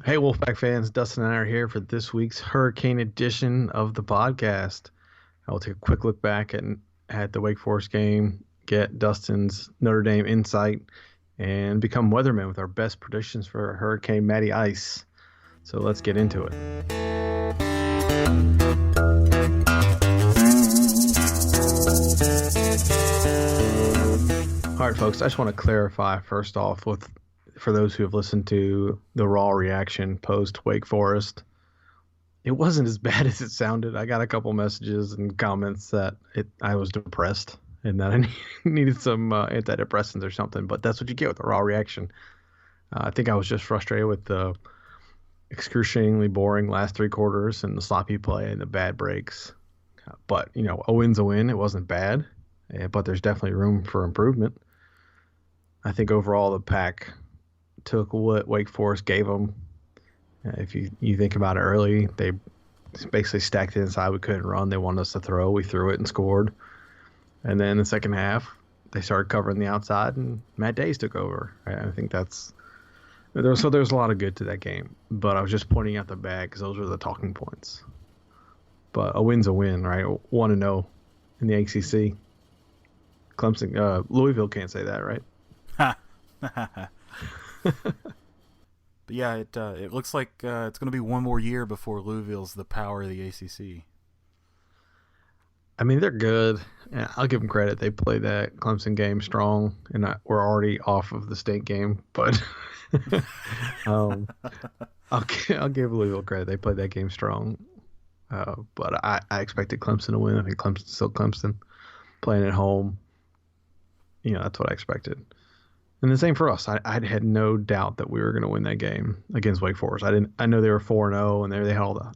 Hey, Wolfpack fans, Dustin and I are here for this week's Hurricane edition of the podcast. I will take a quick look back at the Wake Forest game, get Dustin's Notre Dame insight, and become weatherman with our best predictions for Hurricane Matty Ice. So let's get into it. All right, folks, I just want to clarify first off for those who have listened to the raw reaction post Wake Forest. It wasn't as bad as it sounded. I got a couple messages and comments that I was depressed and that I needed some antidepressants or something. But that's what you get with a raw reaction. I think I was just frustrated with the excruciatingly boring last three quarters and the sloppy play and the bad breaks. But, a win's a win. It wasn't bad, but there's definitely room for improvement. I think overall the Pack took what Wake Forest gave them. If you think about it early, they basically stacked it inside. We couldn't run. They wanted us to throw. We threw it and scored. And then in the second half, they started covering the outside, and Matt Days took over. I think there's a lot of good to that game. But I was just pointing out the bad because those were the talking points. But a win's a win, right? 1-0 in the ACC. Clemson, Louisville can't say that, right? But yeah, it looks like it's going to be one more year before Louisville's the power of the ACC. I mean, they're good. Yeah, I'll give them credit. They played that Clemson game strong, and we're already off of the state game. But I'll give Louisville credit. They played that game strong. But I expected Clemson to win. I think Clemson's still Clemson. Playing at home, that's what I expected. And the same for us. I had no doubt that we were going to win that game against Wake Forest. I know they were 4-0 and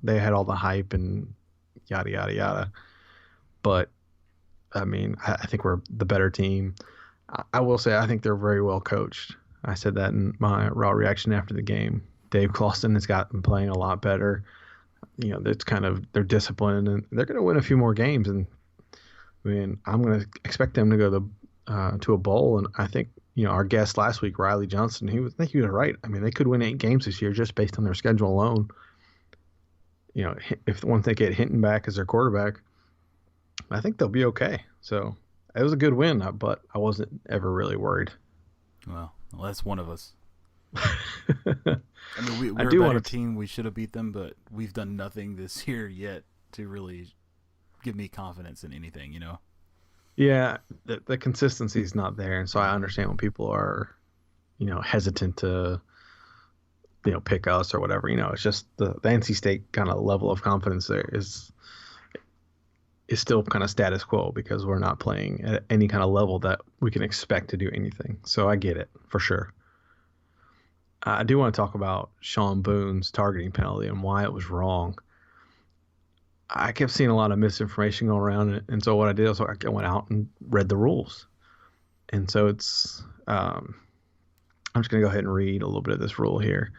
they had all the hype and yada yada yada. But I mean, I think we're the better team. I will say I think they're very well coached. I said that in my raw reaction after the game. Dave Clawson has got them playing a lot better. It's kind of they're disciplined and they're going to win a few more games. And I mean, I'm going to expect them to go to a bowl. And I think. Our guest last week, Riley Johnson, I think he was right. I mean, they could win 8 games this year just based on their schedule alone. If once they get Hinton back as their quarterback, I think they'll be okay. So it was a good win, but I wasn't ever really worried. Well, that's one of us. I mean, we're a better team. We should have beat them, but we've done nothing this year yet to really give me confidence in anything, Yeah, the consistency is not there, and so I understand when people are, hesitant to, pick us or whatever. It's just the NC State kind of level of confidence there is still kind of status quo because we're not playing at any kind of level that we can expect to do anything. So I get it for sure. I do want to talk about Sean Boone's targeting penalty and why it was wrong. I kept seeing a lot of misinformation going around, and so what I did was I went out and read the rules. And so it's I'm just going to go ahead and read a little bit of this rule here.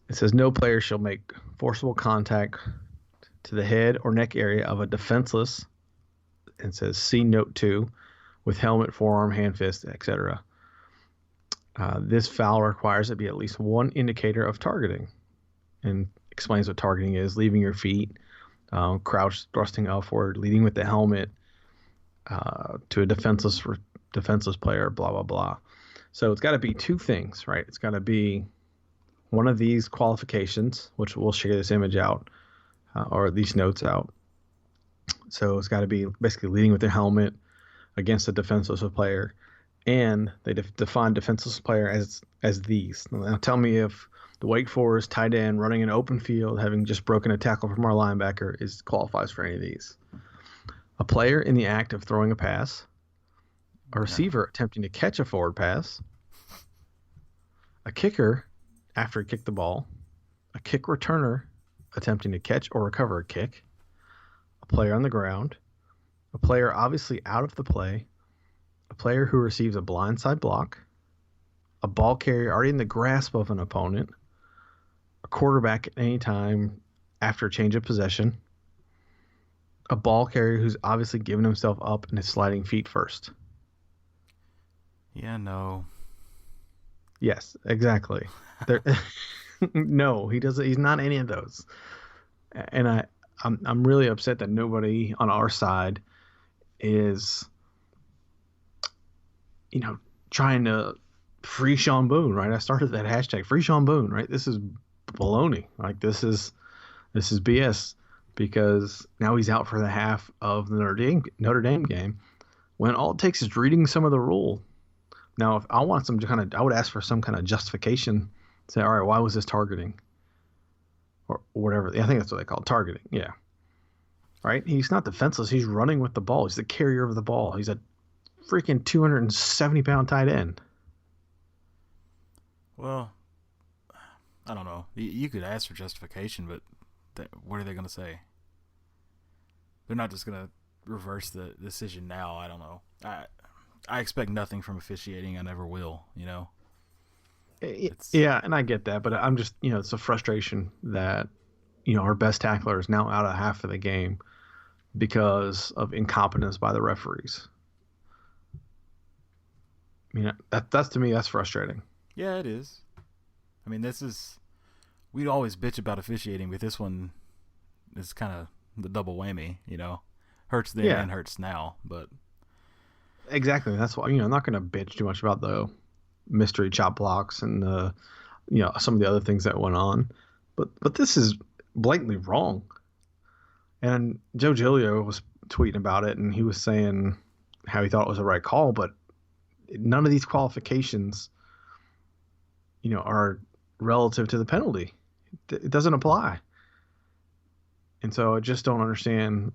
It says, no player shall make forcible contact to the head or neck area of a defenseless, and says, see note 2, with helmet, forearm, hand, fist, etc. This foul requires it be at least one indicator of targeting, and explains what targeting is: leaving your feet, crouch, thrusting upward, leading with the helmet to a defenseless player, blah, blah, blah. So it's got to be 2 things, right? It's got to be one of these qualifications, which we'll share this image out or these notes out. So it's got to be basically leading with the helmet against a defenseless player. And they define defenseless player as these. Now tell me if the Wake Forest tight end running an open field, having just broken a tackle from our linebacker, qualifies for any of these. A player in the act of throwing a pass, a receiver attempting to catch a forward pass, a kicker after he kicked the ball, a kick returner attempting to catch or recover a kick, a player on the ground, a player obviously out of the play, a player who receives a blindside block, a ball carrier already in the grasp of an opponent, a quarterback at any time after a change of possession, a ball carrier who's obviously given himself up and is sliding feet first. Yeah, no. Yes, exactly. No, he doesn't. He's not any of those. And I'm really upset that nobody on our side is, you know, trying to free Sean Boone, right? I started that hashtag free Sean Boone, right? This is baloney. Like this is BS because now he's out for the half of the Notre Dame game when all it takes is reading some of the rule. Now, if I want some kind of, I would ask for some kind of justification. Say, all right, why was this targeting or whatever? I think that's what they call it, targeting. Yeah, right. He's not defenseless. He's running with the ball. He's the carrier of the ball. He's a freaking 270-pound tight end. Well, I don't know. You could ask for justification, but what are they going to say? They're not just going to reverse the decision now. I don't know. I expect nothing from officiating. I never will. Yeah, and I get that, but I'm just, it's a frustration that, our best tackler is now out of half of the game because of incompetence by the referees. That's to me, that's frustrating. Yeah, it is. I mean, we'd always bitch about officiating, but this one is kind of the double whammy, hurts then and hurts now, but exactly. That's why, I'm not going to bitch too much about the mystery chop blocks and some of the other things that went on, but this is blatantly wrong. And Joe Giglio was tweeting about it, and he was saying how he thought it was the right call, but none of these qualifications, are relative to the penalty. It doesn't apply. And so I just don't understand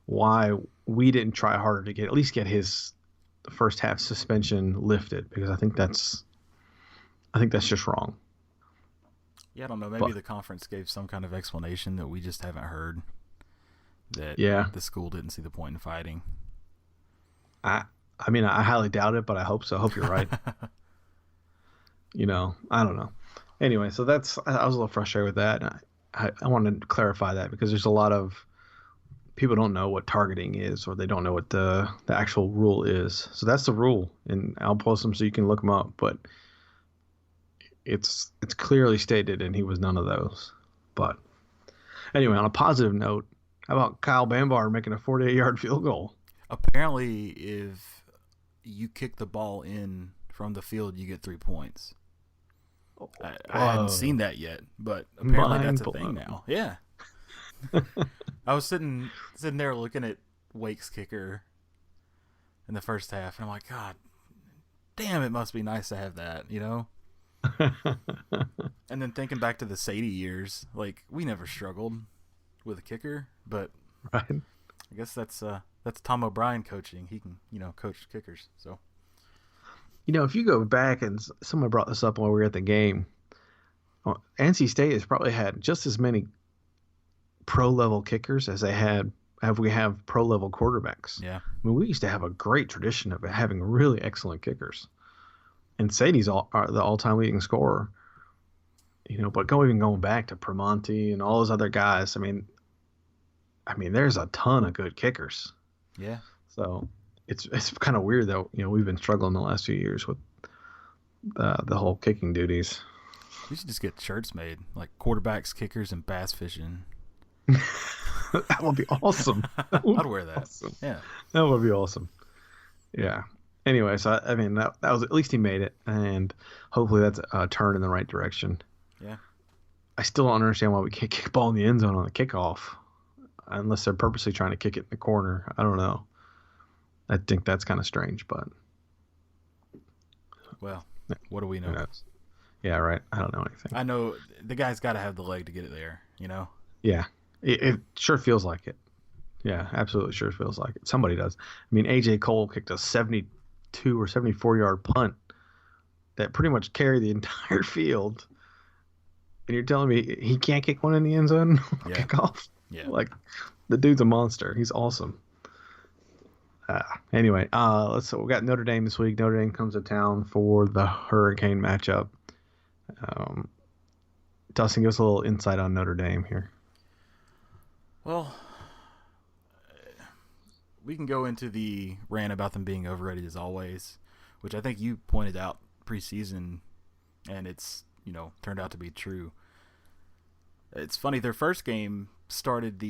why we didn't try harder to at least get his first half suspension lifted, because I think that's just wrong. Yeah, I don't know. Maybe the conference gave some kind of explanation that we just haven't heard. That the school didn't see the point in fighting. I mean, I highly doubt it, but I hope so. I hope you're right. I don't know. Anyway, so I was a little frustrated with that. I wanted to clarify that because there's a lot of people don't know what targeting is, or they don't know what the actual rule is. So that's the rule, and I'll post them so you can look them up. But it's clearly stated, and he was none of those. But anyway, on a positive note, how about Kyle Bambar making a 48-yard field goal? Apparently, if you kick the ball in from the field, you get 3 points. I hadn't seen that yet, but apparently that's a thing now. Yeah. I was sitting there looking at Wake's kicker in the first half, and I'm like, God damn, it must be nice to have that, And then thinking back to the Sadie years, like, we never struggled with a kicker, but right. I guess that's Tom O'Brien coaching. He can, coach kickers. So, if you go back, and someone brought this up while we were at the game, NC State has probably had just as many pro-level kickers as they have pro-level quarterbacks. Yeah. I mean, we used to have a great tradition of having really excellent kickers. And Sadie's the all-time leading scorer. But going back to Primonti and all those other guys, I mean, there's a ton of good kickers. Yeah. So it's kind of weird though. We've been struggling the last few years with the whole kicking duties. We should just get shirts made, like quarterbacks, kickers, and bass fishing. That would be awesome. I'd wear that. Awesome. Yeah. That would be awesome. Yeah. Anyway, so I mean that was, at least he made it, and hopefully that's a turn in the right direction. Yeah. I still don't understand why we can't kick a ball in the end zone on the kickoff, unless they're purposely trying to kick it in the corner. I don't know. I think that's kind of strange, but well, what do we know? Yeah, right. I don't know anything. I know the guy's got to have the leg to get it there, Yeah, it sure feels like it. Yeah, absolutely sure feels like it. Somebody does. I mean, AJ Cole kicked a 72 or 74-yard punt that pretty much carried the entire field. And you're telling me he can't kick one in the end zone? Kickoff? Yeah. Like, the dude's a monster. He's awesome. Anyway, we got Notre Dame this week. Notre Dame comes to town for the Hurricane matchup. Dustin, give us a little insight on Notre Dame here. Well, we can go into the rant about them being overrated as always, which I think you pointed out preseason, and it's turned out to be true. It's funny, their first game started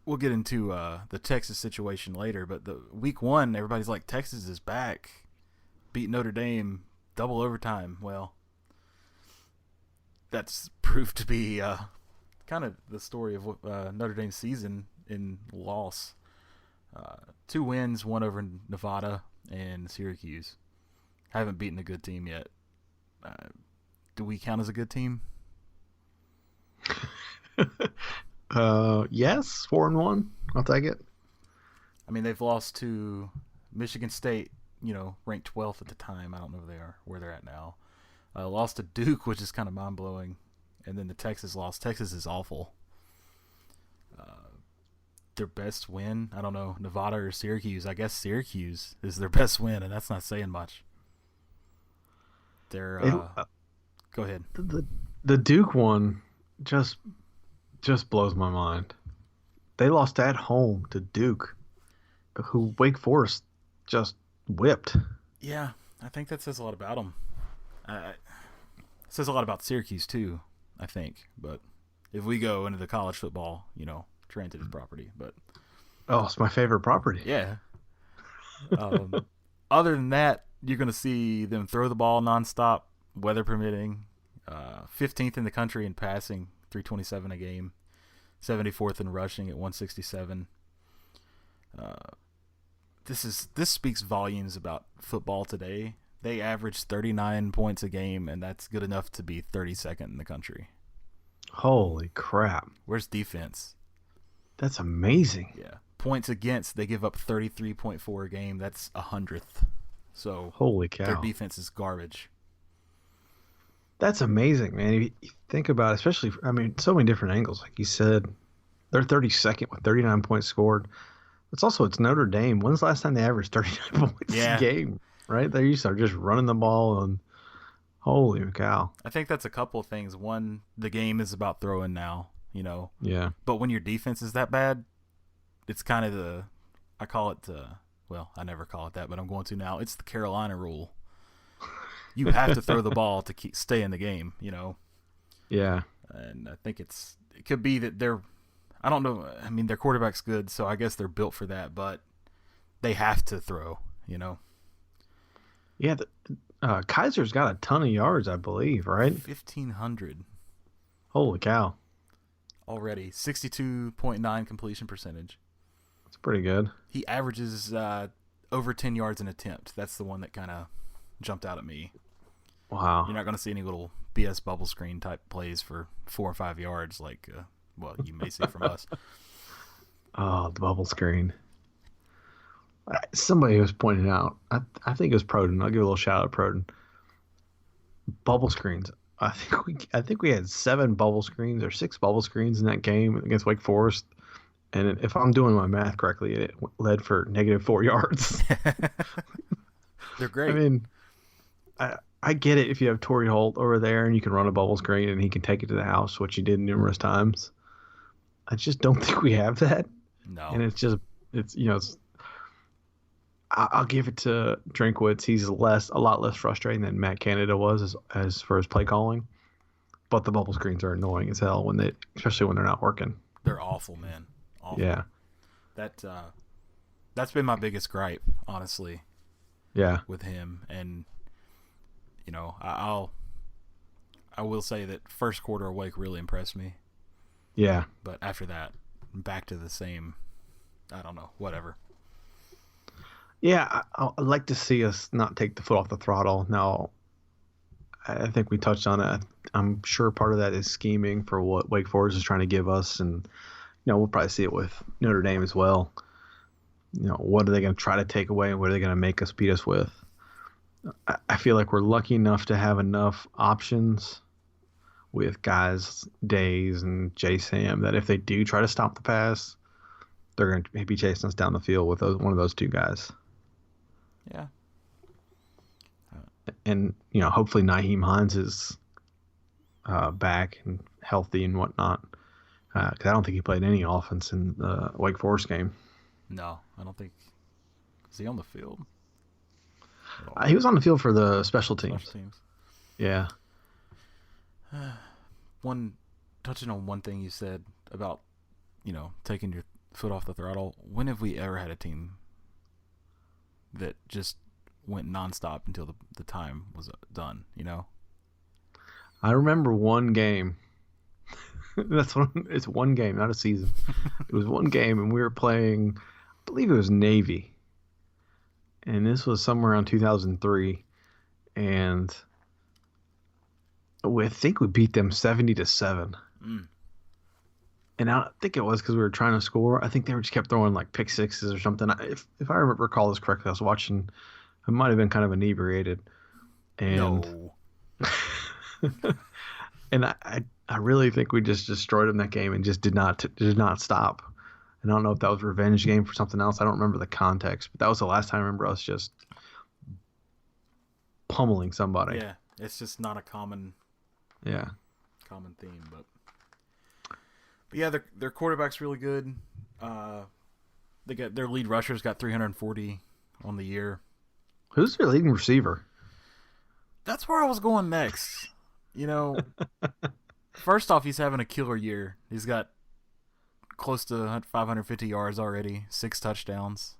we'll get into the Texas situation later, but the week 1, everybody's like, Texas is back, beat Notre Dame, double overtime. Well, that's proved to be kind of the story of Notre Dame's season in loss. 2 wins, one over Nevada and Syracuse. Haven't beaten a good team yet. Do we count as a good team? Yes, 4-1. I'll take it. I mean, they've lost to Michigan State, ranked 12th at the time. I don't know where they're at now. Lost to Duke, which is kind of mind blowing, and then the Texas loss. Texas is awful. Their best win, I don't know, Nevada or Syracuse. I guess Syracuse is their best win, and that's not saying much. They're go ahead. The Duke one just blows my mind. They lost at home to Duke, who Wake Forest just whipped. Yeah, I think that says a lot about them. It says a lot about Syracuse too, I think. But if we go into the college football, transitive property. But it's my favorite property. Yeah. Other than that, you're going to see them throw the ball nonstop, weather permitting. 15th in the country in passing, 327 a game. 74th in rushing at 167. This speaks volumes about football today. They average 39 points a game, and that's good enough to be 32nd in the country. Holy crap. Where's defense? That's amazing. Yeah. Points against, they give up 33.4 a game. That's 100th. So holy cow. Their defense is garbage. That's amazing, man. If you think about it, especially, so many different angles. Like you said, they're 32nd with 39 points scored. It's Notre Dame. When's the last time they averaged 39 points a game? Right? They used to just running the ball, and holy cow. I think that's a couple of things. One, the game is about throwing now, Yeah. But when your defense is that bad, it's kind of I call it I never call it that, but I'm going to now. It's the Carolina rule. You have to throw the ball to stay in the game, Yeah. And I think it could be that I don't know. I mean, their quarterback's good, so I guess they're built for that, but they have to throw, Yeah. Kaiser's got a ton of yards, I believe, right? 1,500. Holy cow. Already. 62.9 completion percentage. That's pretty good. He averages over 10 yards an attempt. That's the one that kind of jumped out at me. Wow. You're not going to see any little BS bubble screen type plays for 4 or 5 yards like, you may see from us. Oh, the bubble screen. Somebody was pointing out, I think it was Proden. I'll give a little shout out to Proden. Bubble screens. I think we had 7 bubble screens or 6 bubble screens in that game against Wake Forest. And if I'm doing my math correctly, it led for -4 yards. They're great. I mean, I get it if you have Torrey Holt over there and you can run a bubble screen and he can take it to the house, which he did numerous times. I just don't think we have that. No. And I'll give it to Drinkwitz. He's a lot less frustrating than Matt Canada was as for his play calling. But the bubble screens are annoying as hell especially when they're not working. They're awful, man. Awful. Yeah. That's been my biggest gripe, honestly. Yeah. With him, and I will say that first quarter of Wake really impressed me. Yeah. But after that, back to the same. I don't know. Whatever. Yeah, I'd like to see us not take the foot off the throttle. Now, I think we touched on it. I'm sure part of that is scheming for what Wake Forest is trying to give us, and we'll probably see it with Notre Dame as well. What are they going to try to take away, and what are they going to make us beat us with? I feel like we're lucky enough to have enough options with guys Days and J Sam that if they do try to stop the pass, they're going to be chasing us down the field with one of those two guys. Yeah. And, hopefully Nyheim Hines is back and healthy and whatnot. Because I don't think he played any offense in the Wake Forest game. No, I don't think. Is he on the field? He was on the field for the special teams. Special teams. Yeah. One touching on one thing you said about taking your foot off the throttle. When have we ever had a team that just went nonstop until the time was done? I remember one game. It's one game, not a season. It was one game, and we were playing. I believe it was Navy, and this was somewhere around 2003, and I think we beat them 70-7. And I think it was because we were trying to score. I think they just kept throwing like pick sixes or something. If I recall this correctly, I was watching. I might have been kind of inebriated, and No. and I really think we just destroyed them that game and just did not stop. And I don't know if that was a revenge game for something else. I don't remember the context, but that was the last time I remember us just pummeling somebody. Yeah, it's just not a common theme, but yeah, their quarterback's really good. They got their lead rusher's got 340 on the year. Who's their leading receiver? That's where I was going next. First off, he's having a killer year. He's got close to 550 yards already, 6 touchdowns.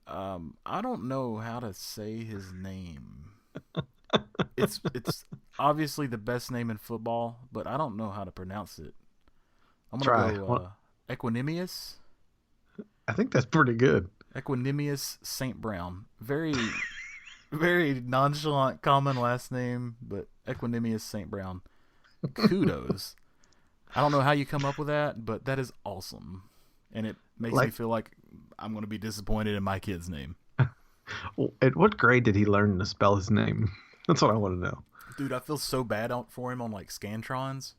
I don't know how to say his name. It's obviously the best name in football, but I don't know how to pronounce it. I'm gonna go Equanimous. I think that's pretty good. Equanimous St. Brown. Very, very nonchalant, common last name, but Equanimous St. Brown. Kudos. I don't know how you come up with that, but that is awesome. And it makes me feel like I'm going to be disappointed in my kid's name. At what grade did he learn to spell his name? That's what I want to know. Dude, I feel so bad for him on like Scantrons.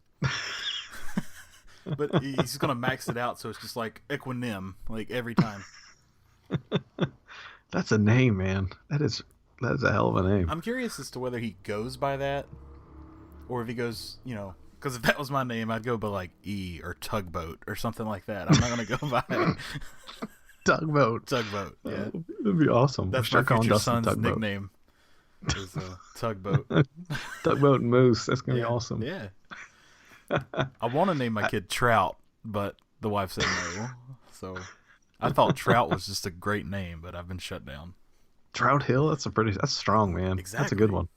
But he's going to max it out, so it's just like Equinim, like every time. That's a name, man. That's a hell of a name. I'm curious as to whether he goes by that, or if he goes, because if that was my name, I'd go by like E or Tugboat or something like that. I'm not going to go by Tugboat. Tugboat, yeah. That'd be awesome. That's my future son's nickname. Is Tugboat. Tugboat and Moose. That's going to be awesome. Yeah. I want to name my kid Trout, but the wife said no. So I thought Trout was just a great name, but I've been shut down. Trout Hill? That's strong, man. Exactly. That's a good one.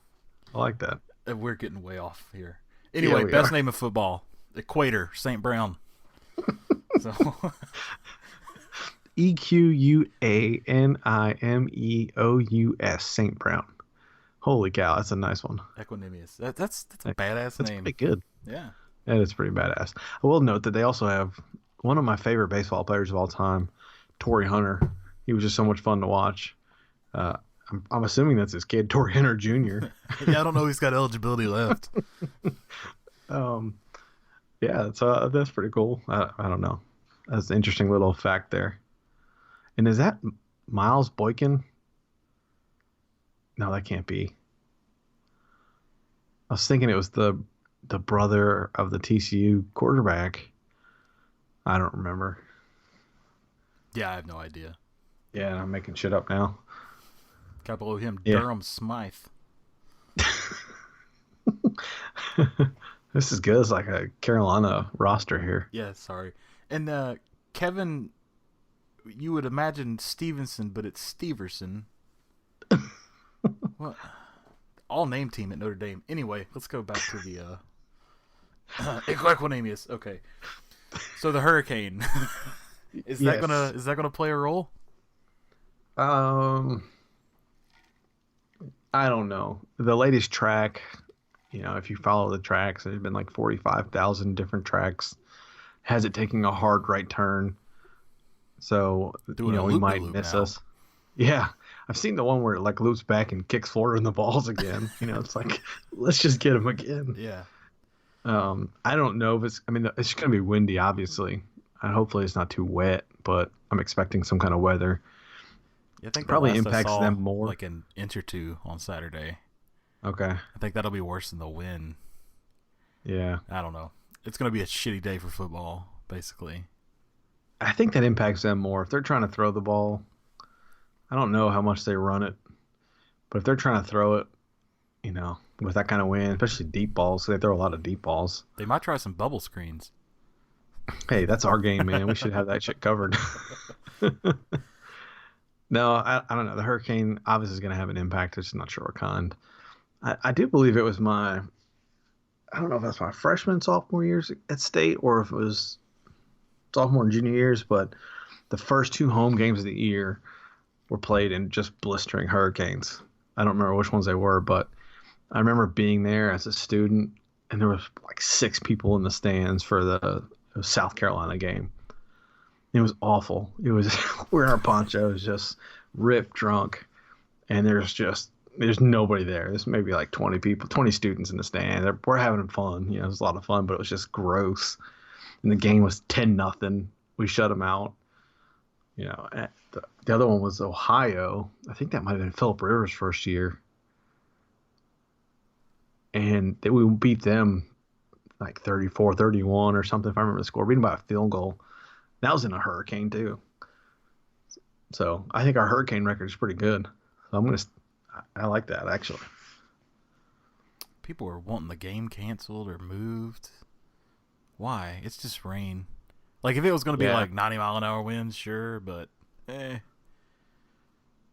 I like that. We're getting way off here. Anyway, best name of football. Equator, St. Brown. So Equanimeous, St. Brown. Holy cow, that's a nice one. Equanimous. That's a badass name. That's pretty good. Yeah. That is pretty badass. I will note that they also have one of my favorite baseball players of all time, Torrey Hunter. He was just so much fun to watch. I'm assuming that's his kid, Torrey Hunter Jr. Yeah, I don't know if he's got eligibility left. Yeah, so that's pretty cool. I don't know. That's an interesting little fact there. And is that Miles Boykin? No, that can't be. I was thinking it was the brother of the TCU quarterback. I don't remember. Yeah, I have no idea. Yeah, I'm making shit up now. Got below him, Durham Smythe. This is good. It's like a Carolina roster here. Yeah, sorry. And Kevin, you would imagine Stevenson, but it's Steverson. Well, all name team at Notre Dame. Anyway, let's go back to the Equanimous. Okay, so the Hurricane is that gonna play a role? I don't know. The latest track, if you follow the tracks, there's been like 45,000 different tracks. Has it taking a hard right turn? So, we might miss us. Yeah. I've seen the one where it like loops back and kicks forward in the balls again. It's like, let's just get him again. Yeah. I don't know if it's going to be windy, obviously. And hopefully it's not too wet, but I'm expecting some kind of weather. Yeah, I think probably impacts them more. Like an inch or two on Saturday. Okay. I think that'll be worse than the wind. Yeah. I don't know. It's going to be a shitty day for football, basically. I think that impacts them more. If they're trying to throw the ball, I don't know how much they run it, but if they're trying to throw it, with that kind of wind, especially deep balls. So they throw a lot of deep balls. They might try some bubble screens. Hey, that's our game, man. We should have that shit covered. No, I don't know. The hurricane obviously is going to have an impact. I'm just not sure what kind. I do believe it was I don't know if that's my freshman, sophomore years at state or if it was sophomore and junior years, but the first two home games of the year were played in just blistering hurricanes. I don't remember which ones they were, but I remember being there as a student, and there was like 6 people in the stands for the South Carolina game. It was awful. It was wearing our ponchos, just ripped drunk, and there's nobody there. There's maybe like 20 people, 20 students in the stand. We're having fun. You know, it was a lot of fun, but it was just gross. And the game was 10-0. We shut them out. You know, the other one was Ohio. I think that might have been Philip Rivers' first year. And we beat them like 34-31 or something, if I remember the score. Beating by a field goal. That was in a hurricane, too. So I think our hurricane record is pretty good. So I like that, actually. People are wanting the game canceled or moved. Why? It's just rain. Like, if it was going to be like 90-mile-an-hour winds, sure, but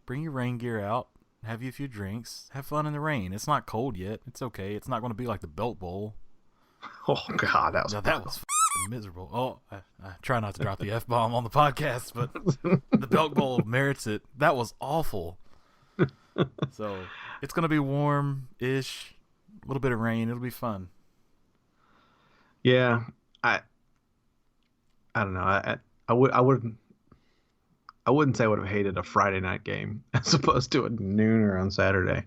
bring your rain gear out, have you a few drinks, have fun in the rain. It's not cold yet. It's okay. It's not going to be like the Belt Bowl. Oh, God, that was miserable. Oh, I try not to drop the F-bomb on the podcast, but the Belt Bowl merits it. That was awful. So, it's going to be warm-ish, a little bit of rain. It'll be fun. Yeah, I don't know. I wouldn't say I would have hated a Friday night game as opposed to a nooner on Saturday.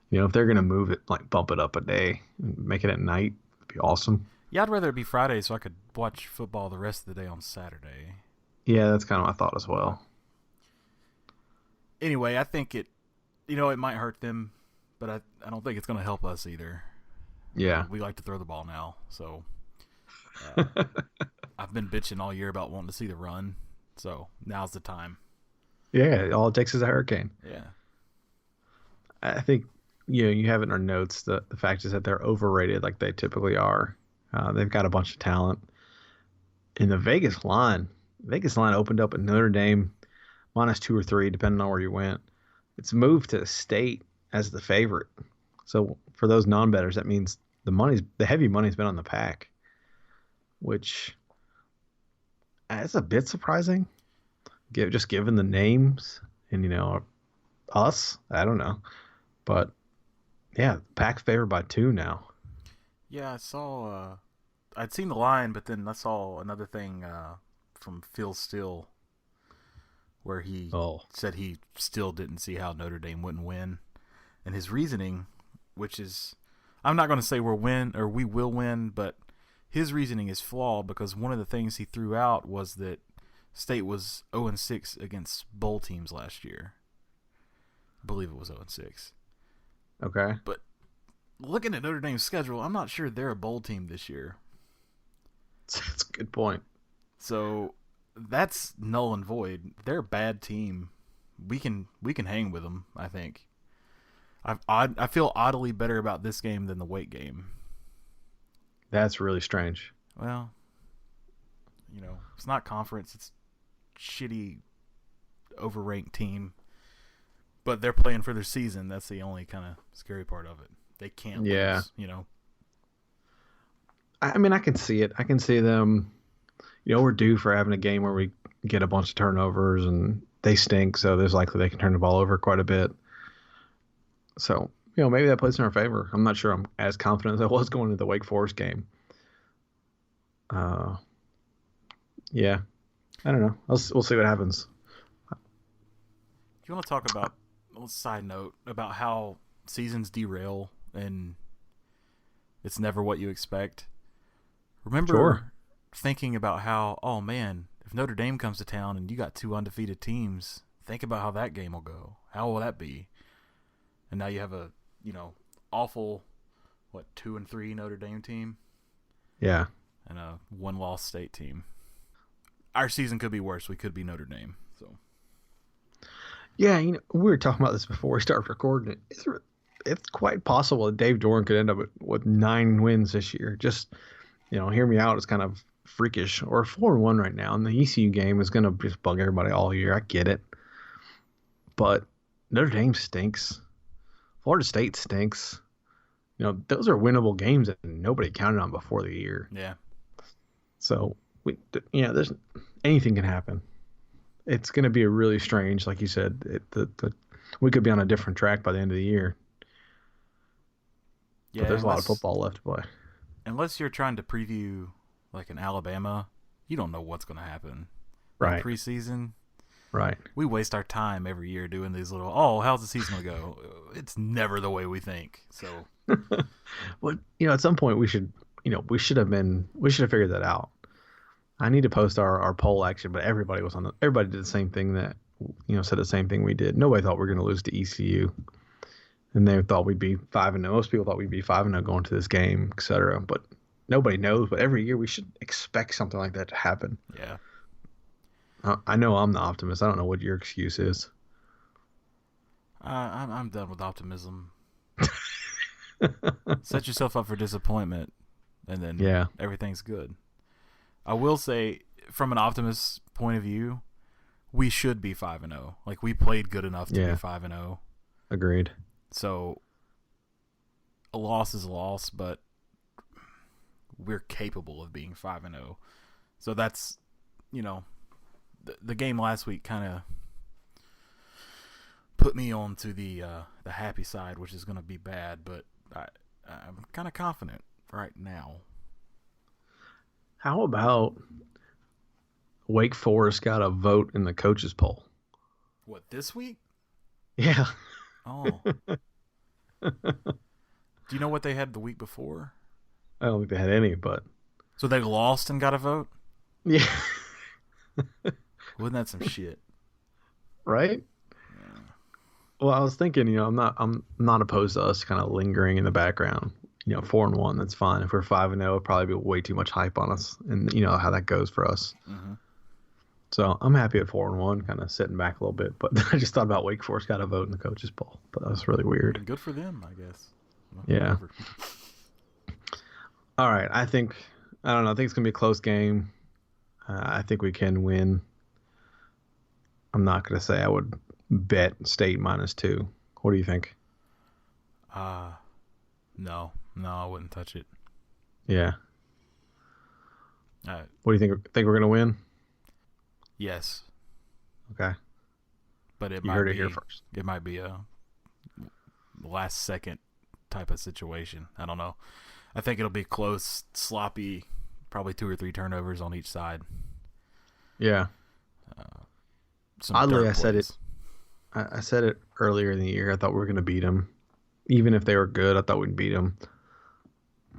You know, if they're gonna move it, like bump it up a day and make it at night, it'd be awesome. Yeah, I'd rather it be Friday so I could watch football the rest of the day on Saturday. Yeah, that's kind of my thought as well. Anyway, I think it might hurt them, but I don't think it's going to help us either. Yeah. We like to throw the ball now, so I've been bitching all year about wanting to see the run, so now's the time. Yeah, all it takes is a hurricane. Yeah. I think, you have it in our notes, the fact is that they're overrated like they typically are. They've got a bunch of talent. In the Vegas line opened up at Notre Dame -2 or 3, depending on where you went. It's moved to State as the favorite. So for those non-bettors, that means the heavy money's been on the Pack, which is a bit surprising. Just given the names and us, I don't know, but yeah, Pack favored by 2 now. Yeah, I saw. I'd seen the line, but then I saw another thing from Phil Steele where he said he still didn't see how Notre Dame wouldn't win, and his reasoning, which is, I'm not going to say we will win, but his reasoning is flawed because one of the things he threw out was that State was 0-6 against bowl teams last year. I believe it was 0-6. Okay. But looking at Notre Dame's schedule, I'm not sure they're a bowl team this year. That's a good point. So that's null and void. They're a bad team. We can hang with them, I think. I feel oddly better about this game than the Wake game. That's really strange. Well, it's not conference. It's shitty, overranked team. But they're playing for their season. That's the only kind of scary part of it. They can't lose, I mean, I can see it. I can see them, we're due for having a game where we get a bunch of turnovers and they stink, so there's likely they can turn the ball over quite a bit. So, maybe that plays in our favor. I'm not sure I'm as confident as I was going into the Wake Forest game. Yeah. I don't know. We'll see what happens. You want to talk about, a side note, about how seasons derail and it's never what you expect? Remember thinking about how, oh man, if Notre Dame comes to town and you got 2 undefeated teams, think about how that game will go. How will that be? And now you have a, awful, 2-3 Notre Dame team? Yeah. And a 1-loss State team. Our season could be worse. We could be Notre Dame. So. Yeah, we were talking about this before we started recording it. it's quite possible that Dave Doran could end up with 9 wins this year. Just, hear me out. It's kind of freakish. Or 4-1 right now. And the ECU game is going to just bug everybody all year. I get it. But Notre Dame stinks. Florida State stinks. Those are winnable games that nobody counted on before the year. Yeah. So, there's anything can happen. It's going to be a really strange, like you said, we could be on a different track by the end of the year. Yeah, but there's a lot of football left to play. Unless you're trying to preview like an Alabama, you don't know what's going to happen. Right. Preseason. Right. We waste our time every year doing these little, how's the season going to go? It's never the way we think. So, well, at some point we should have figured that out. I need to post our poll action, but everybody did the same thing that, said the same thing we did. Nobody thought we were going to lose to ECU. And they thought we'd be 5-0. Most people thought we'd be 5-0 going to this game, etc. But nobody knows. But every year we should expect something like that to happen. Yeah. I know I'm the optimist. I don't know what your excuse is. I'm done with optimism. Set yourself up for disappointment, and then everything's good. I will say, from an optimist's point of view, we should be 5-0. Like, we played good enough to be 5-0. Agreed. So, a loss is a loss, but we're capable of being 5-0. So that's, the game last week kind of put me onto the happy side, which is going to be bad, but I'm kind of confident right now. How about Wake Forest got a vote in the coaches poll? What, this week? Yeah. Oh. Do you know what they had the week before? I don't think they had any, but... So they lost and got a vote? Yeah. Wasn't that some shit? Right? Yeah. Well, I was thinking, I'm not opposed to us kind of lingering in the background. 4-1, that's fine. If we're 5-0, it'll probably be way too much hype on us, and you know how that goes for us. Mm-hmm. So I'm happy at 4-1, kind of sitting back a little bit. But I just thought about Wake Forest got a vote in the coaches poll, but that was really weird. Good for them, I guess. Yeah. All right, I think it's gonna be a close game. I think we can win. I'm not gonna say I would bet State -2. What do you think? No, I wouldn't touch it. Yeah. What do you think? Think we're gonna win? Yes. Okay. But you heard it here first. It might be a last second type of situation. I don't know. I think it'll be close, sloppy, probably 2 or 3 turnovers on each side. Yeah. Oddly, I said it earlier in the year. I thought we were going to beat them. Even if they were good, I thought we'd beat them.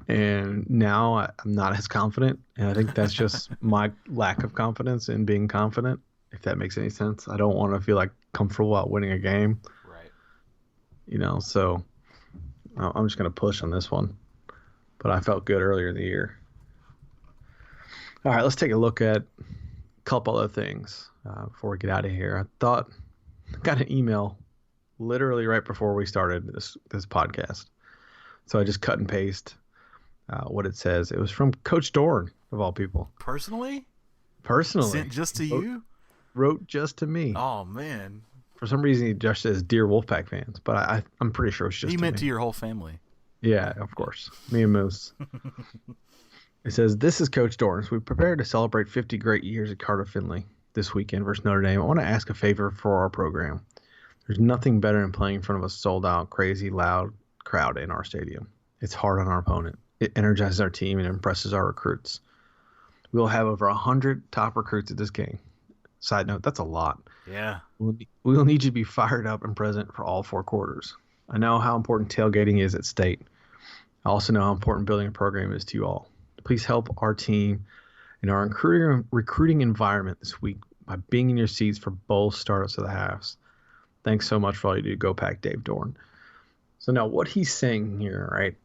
And now I'm not as confident. And I think that's just my lack of confidence in being confident, if that makes any sense. I don't want to feel like comfortable about winning a game. Right. So I'm just going to push on this one. But I felt good earlier in the year. All right, let's take a look at a couple other things before we get out of here. I got an email literally right before we started this podcast. So I just cut and paste what it says. It was from Coach Doran, of all people. Personally? Sent just to you? Wrote just to me. Oh, man. For some reason, he just says, "Dear Wolfpack fans," but I'm pretty sure it's just he to meant me. To your whole family. Yeah, of course. Me and Moose. It says, "This is Coach Doran. We prepared to celebrate 50 great years at Carter Finley this weekend versus Notre Dame. I want to ask a favor for our program. There's nothing better than playing in front of a sold-out, crazy, loud crowd in our stadium. It's hard on our opponent. It energizes our team and impresses our recruits. We'll have over 100 top recruits at this game. Side note, that's a lot. Yeah. We'll need you to be fired up and present for all 4 quarters. I know how important tailgating is at State. I also know how important building a program is to you all. Please help our team in our recruiting environment this week by being in your seats for both startups of the halves. Thanks so much for all you do. Go Pack, Dave Doran." So now what he's saying here, right?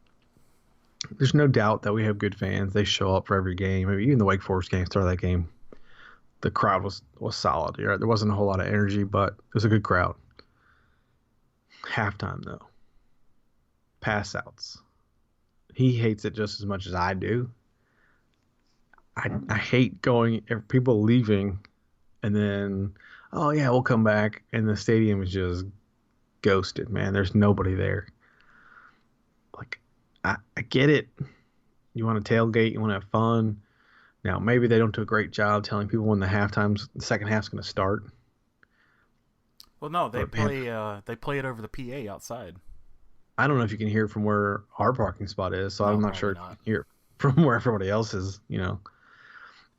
There's no doubt that we have good fans. They show up for every game. Maybe even the Wake Forest game, start of that game, the crowd was solid. Right? There wasn't a whole lot of energy, but it was a good crowd. Halftime, though. pass outs. He hates it just as much as I do. I hate people leaving and then, oh yeah, we'll come back, and the stadium is just ghosted, man. There's nobody there. Like, I get it. You want to tailgate, you want to have fun. Now, maybe they don't do a great job telling people when the second half's going to start. Well, no, they play it over the PA outside. I don't know if you can hear from where our parking spot is, so I'm not sure if you can hear from where everybody else is, And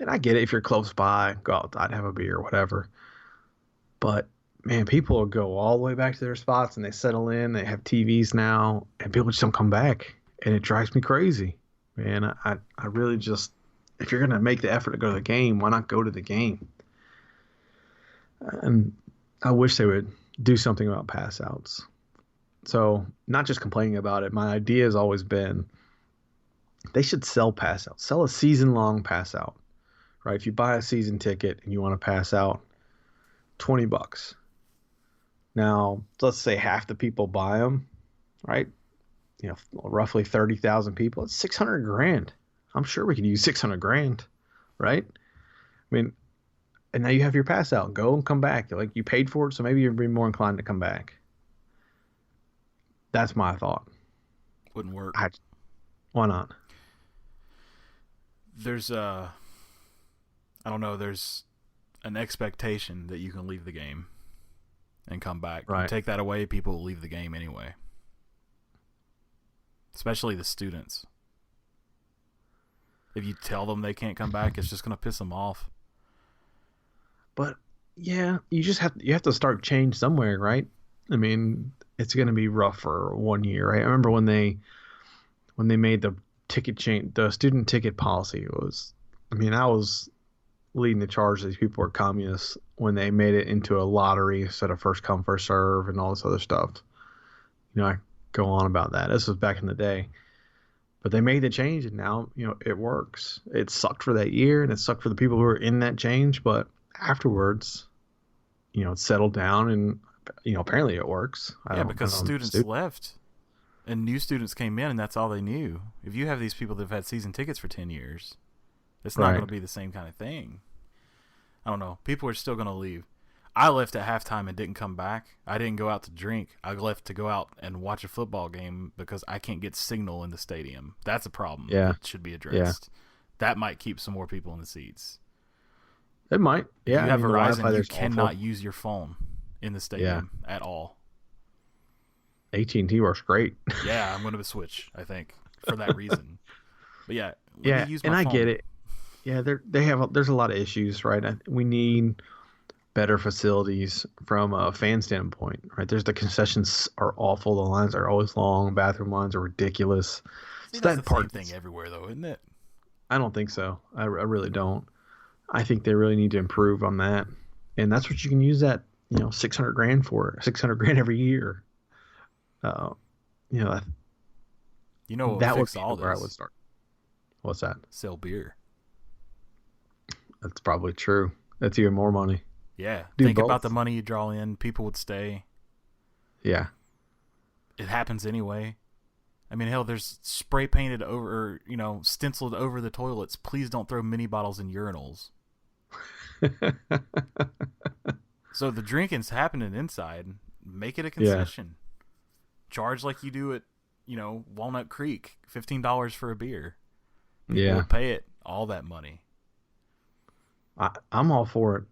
I get it, if you're close by, go outside, have a beer, whatever. But man, people will go all the way back to their spots and they settle in. They have TVs now, and people just don't come back, and it drives me crazy, man. I really just, if you're gonna make the effort to go to the game, why not go to the game? And I wish they would do something about pass outs. So, not just complaining about it. My idea has always been they should sell pass outs. Sell a season-long pass out, right? If you buy a season ticket and you want to pass out, $20. Now, let's say half the people buy them, right? Roughly 30,000 people. It's 600 grand. I'm sure we could use 600 grand, right? I mean, and now you have your pass out. Go and come back. Like, you paid for it, so maybe you'd be more inclined to come back. That's my thought. Wouldn't work. Why not? There's I don't know. There's an expectation that you can leave the game and come back. Right. You take that away, people will leave the game anyway. Especially the students. If you tell them they can't come back, it's just going to piss them off. But yeah, you have to start change somewhere, right? I mean, it's going to be rough for 1 year, right? I remember when they made the ticket change, the student ticket policy was, I was leading the charge. These people were communists when they made it into a lottery instead of first come, first serve and all this other stuff. I go on about that. This was back in the day. But they made the change, and now, it works. It sucked for that year, and it sucked for the people who were in that change, but afterwards, it settled down, and, apparently it works. Because students left, and new students came in, and that's all they knew. If you have these people that have had season tickets for 10 years, it's not going to be the same kind of thing. I don't know. People are still going to leave. I left at halftime and didn't come back. I didn't go out to drink. I left to go out and watch a football game because I can't get signal in the stadium. That's a problem. Yeah. That should be addressed. Yeah. That might keep some more people in the seats. It might. Yeah. If you have Verizon, you cannot use your phone in the stadium at all. AT&T works great. Yeah, I'm going to switch, I think, for that reason. But yeah, use my phone. I get it. Yeah, there's a lot of issues, right? We need better facilities from a fan standpoint, right? The concessions are awful. The lines are always long. Bathroom lines are ridiculous. See, that's the same thing everywhere, though, isn't it? I don't think so. I really don't. I think they really need to improve on that, and that's what you can use that 600 grand for. 600 grand every year. That would be where I would start. What's that? Sell beer. That's probably true. That's even more money. Yeah. Think about the money you draw in. People would stay. Yeah. It happens anyway. I mean, hell, there's spray painted over, stenciled over the toilets. Please don't throw mini bottles in urinals. So the drinking's happening inside. Make it a concession. Yeah. Charge like you do at, Walnut Creek. $15 for a beer. People will pay it all that money. I'm all for it.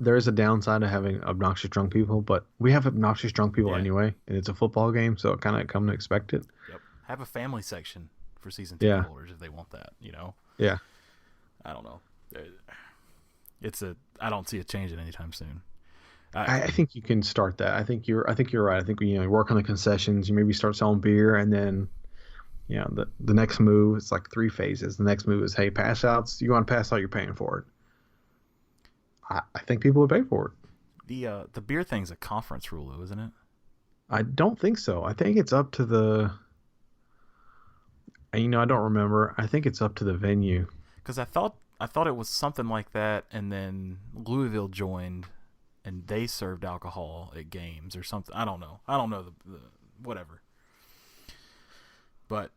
There is a downside to having obnoxious drunk people, but we have obnoxious drunk people anyway, and it's a football game, so it kind of come to expect it. Yep. Have a family section for season ticket holders if they want that. Yeah. I don't know. I don't see it changing anytime soon. I think you can start that. I think you're right. I think you work on the concessions. You maybe start selling beer, and then the next move. It's like 3 phases. The next move is, hey, pass outs. You want to pass out? You're paying for it. I think people would pay for it. The beer thing's a conference rule, though, isn't it? I don't think so. I think it's up to the. I don't remember. I think it's up to the venue. Because I thought it was something like that, and then Louisville joined, and they served alcohol at games or something. I don't know. The whatever. But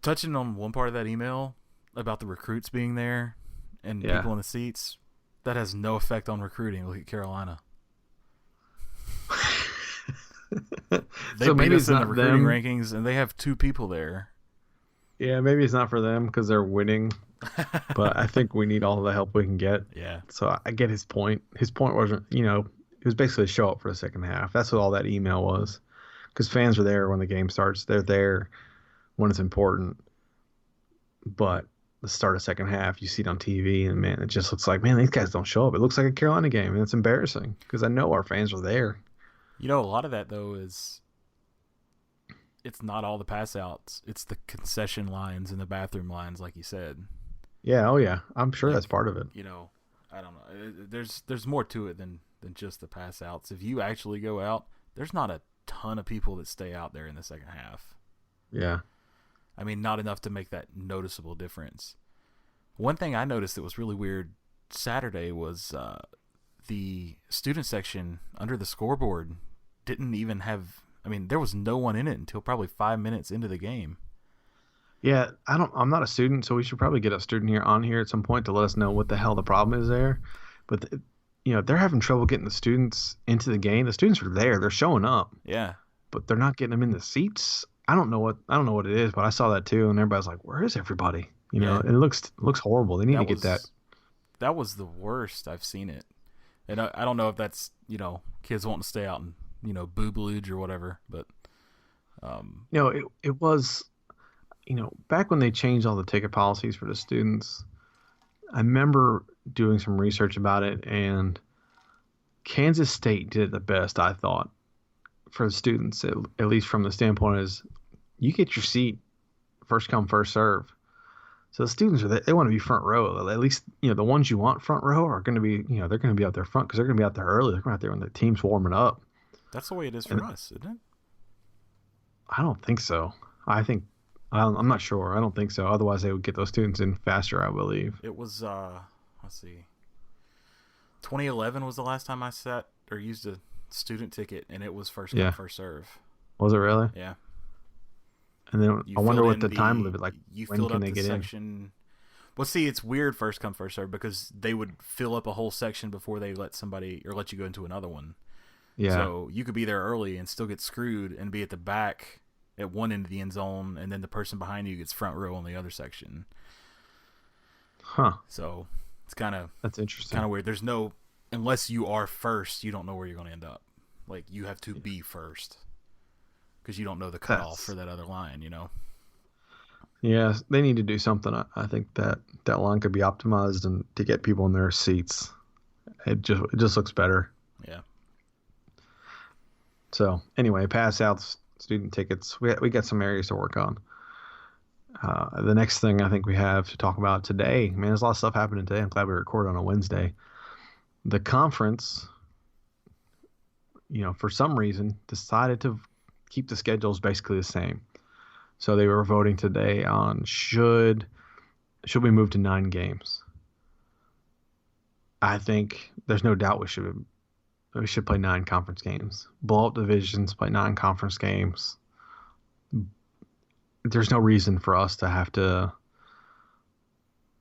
touching on one part of that email about the recruits being there and people in the seats, that has no effect on recruiting. Look at Carolina. They so beat maybe us it's in the not recruiting them. rankings, and they have 2 people there. Yeah, maybe it's not for them because they're winning. But I think we need all the help we can get. Yeah. So I get his point. His point wasn't, it was basically a show up for the second half. That's what all that email was. Because fans are there when the game starts. They're there when it's important. But the start of second half, you see it on TV, and man, it just looks like, man, these guys don't show up. It looks like a Carolina game, and it's embarrassing because I know our fans are there. You know, a lot of that though is it's not all the pass outs. It's the concession lines and the bathroom lines, like you said. Yeah, oh yeah, I'm sure Like, that's part of it. you know, I don't know. There's more to it than just the pass outs. If you actually go out, there's not a ton of people that stay out there in the second half. Yeah. I mean, not enough to make that noticeable difference. One thing I noticed that was really weird Saturday was the student section under the scoreboard didn't even have. I mean, there was no one in it until probably 5 minutes into the game. Yeah, I'm not a student, so we should probably get a student here on here at some point to let us know what the hell the problem is there. But they're having trouble getting the students into the game. The students are there, they're showing up, Yeah, but they're not getting them in the seats. I don't know what it is, but I saw that too, and everybody's like, "Where is everybody?" yeah. And it looks horrible. They need to get that. That was the worst I've seen it, and I don't know if that's kids wanting to stay out and booblooge or whatever, but It was back when they changed all the ticket policies for the students. I remember doing some research about it, and Kansas State did it the best, I thought, for the students, at least from the standpoint is you get your seat first come, first serve. So the students they want to be front row. At least, the ones you want front row are going to be, they're going to be out there front because they're going to be out there early. They're going to be out there when the team's warming up. that's the way it is for us, isn't it? I don't think so. I'm not sure. I don't think so. Otherwise, they would get those students in faster, I believe. It was, let's see, 2011 was the last time I sat or used a student ticket, and it was first come, first serve. Was it really? Yeah. And then I wonder what the time limit, like, you when filled can up they the get section. In? Well, see, it's weird first come, first serve because they would fill up a whole section before they let you go into another one. Yeah. So you could be there early and still get screwed and be at the back at one end of the end zone, and then the person behind you gets front row on the other section. Huh. So it's that's interesting. Kind of weird. There's no, unless you are first, you don't know where you're going to end up. Like, you have to be first because you don't know the cutoff for that other line. Yeah, they need to do something. I think that line could be optimized and to get people in their seats. It just looks better. Yeah. So anyway, pass outs, student tickets. We got some areas to work on. The next thing I think we have to talk about today, man, there's a lot of stuff happening today. I'm glad we record on a Wednesday. The conference, for some reason, decided to keep the schedules basically the same. So they were voting today on should we move to 9 games. I think there's no doubt we should play 9 conference games. Blow up divisions, play 9 conference games. There's no reason for us to have to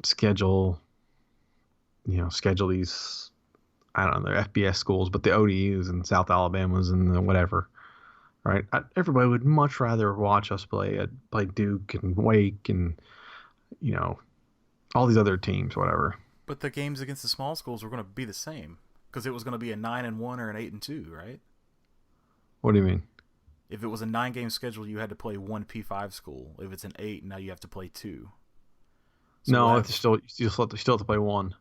schedule these, I don't know, they're FBS schools, but the ODUs and South Alabamas and the whatever, right? Everybody would much rather watch us play Duke and Wake and, all these other teams, whatever. But the games against the small schools were going to be the same because it was going to be a 9-1 or an 8-2, right? What do you mean? If it was a 9-game schedule, you had to play 1 P5 school. If it's an 8, now you have to play 2. So no, you still have to play 1.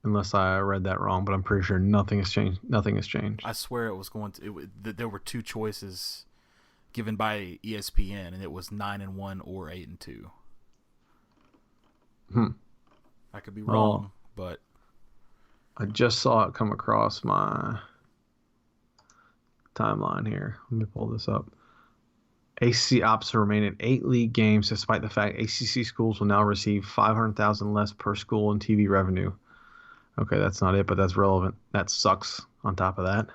Unless I read that wrong, but I'm pretty sure nothing has changed. Nothing has changed. I swear it was going to. There were 2 choices given by ESPN, and it was 9-1 or 8-2. I could be wrong, but I just saw it come across my timeline here. Let me pull this up. ACC ops to remain at 8 league games, despite the fact ACC schools will now receive $500,000 less per school in TV revenue. Okay, that's not it, but that's relevant. That sucks on top of that.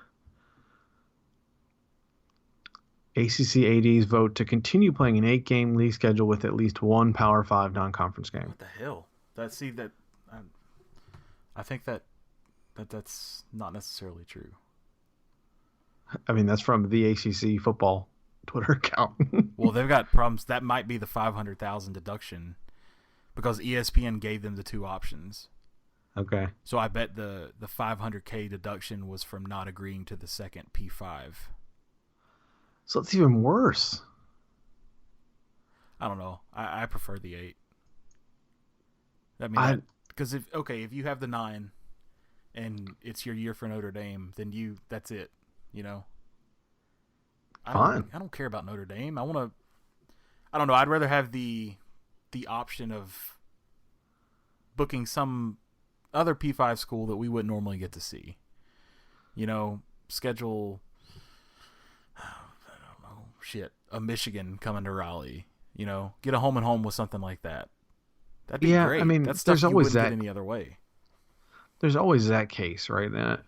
ACC ADs vote to continue playing an 8-game league schedule with at least one Power 5 non-conference game. What the hell? I think that's not necessarily true. I mean, that's from the ACC football Twitter account. Well, they've got problems. That might be the 500,000 deduction because ESPN gave them the two options. Okay. So I bet the 500K deduction was from not agreeing to the second P5. So it's even worse. I don't know. I prefer the 8. I mean, because if you have the 9 and it's your year for Notre Dame, then that's it. You know. Fine. I don't care about Notre Dame. I don't know. I'd rather have the option of booking some other P5 school that we wouldn't normally get to see. You know, schedule, I don't know, a Michigan coming to Raleigh. You know, get a home and home with something like that. That'd be great. I mean, that's stuff you wouldn't get any other way. There's always that case, right? And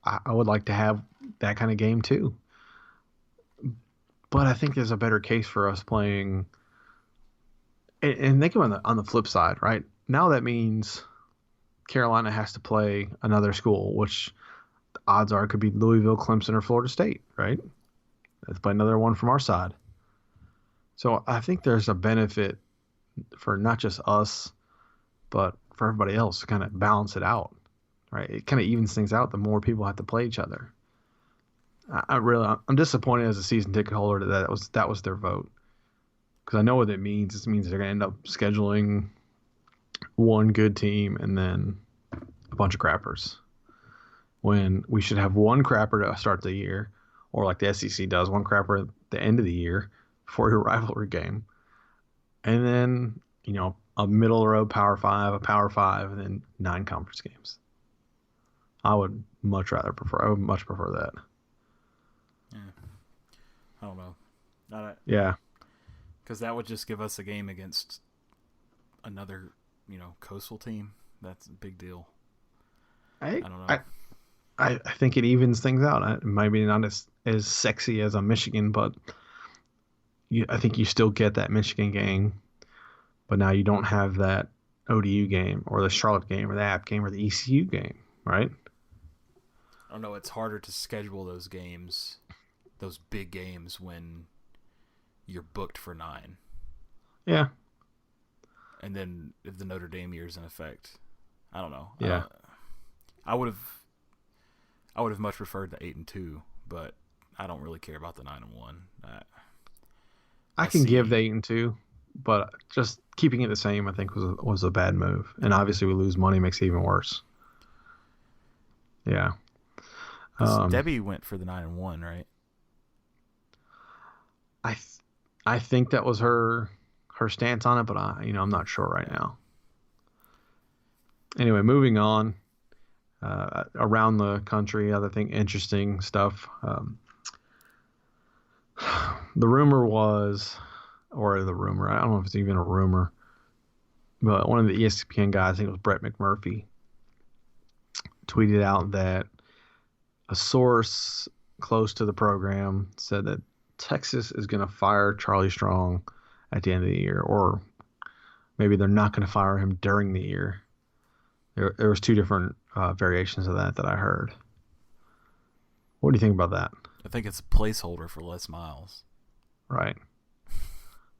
I would like to have that kind of game too. But I think there's a better case for us playing. And think on the flip side, right? Now that means Carolina has to play another school, which the odds are it could be Louisville, Clemson, or Florida State, right? Let's play another one from our side. So I think there's a benefit for not just us, but for everybody else to kind of balance it out, right? It kind of evens things out the more people have to play each other. I'm disappointed as a season ticket holder that was their vote, because I know what it means. It means they're going to end up scheduling one good team and then a bunch of crappers, when we should have one crapper to start the year, or like the SEC does, one crapper at the end of the year for your rivalry game, and then a middle row Power 5, a Power 5, and then 9 conference games. I would much prefer that. Yeah. I don't know. Yeah. Because that would just give us a game against another, coastal team. That's a big deal. I don't know. I think it evens things out. It might be not as sexy as a Michigan, but I think you still get that Michigan game. But now you don't have that ODU game or the Charlotte game or the App game or the ECU game, right? I don't know. It's harder to schedule those games, those big games, when you're booked for 9. Yeah. And then if the Notre Dame year is in effect, I don't know. Yeah. I would have much preferred the 8 and 2, but I don't really care about the 9 and 1. I can give the 8 and 2, but just keeping it the same, I think, was a bad move. And obviously, we lose money, makes it even worse. Yeah. Debbie went for the 9 and 1, right? I think that was her stance on it, but I'm not sure right now. Anyway, moving on. Around the country, other thing, interesting stuff. The rumor was, I don't know if it's even a rumor, but one of the ESPN guys, I think it was Brett McMurphy, tweeted out that a source close to the program said that Texas is going to fire Charlie Strong at the end of the year, or maybe they're not going to fire him during the year. There was 2 different variations of that I heard. What do you think about that? I think it's a placeholder for Les Miles. Right.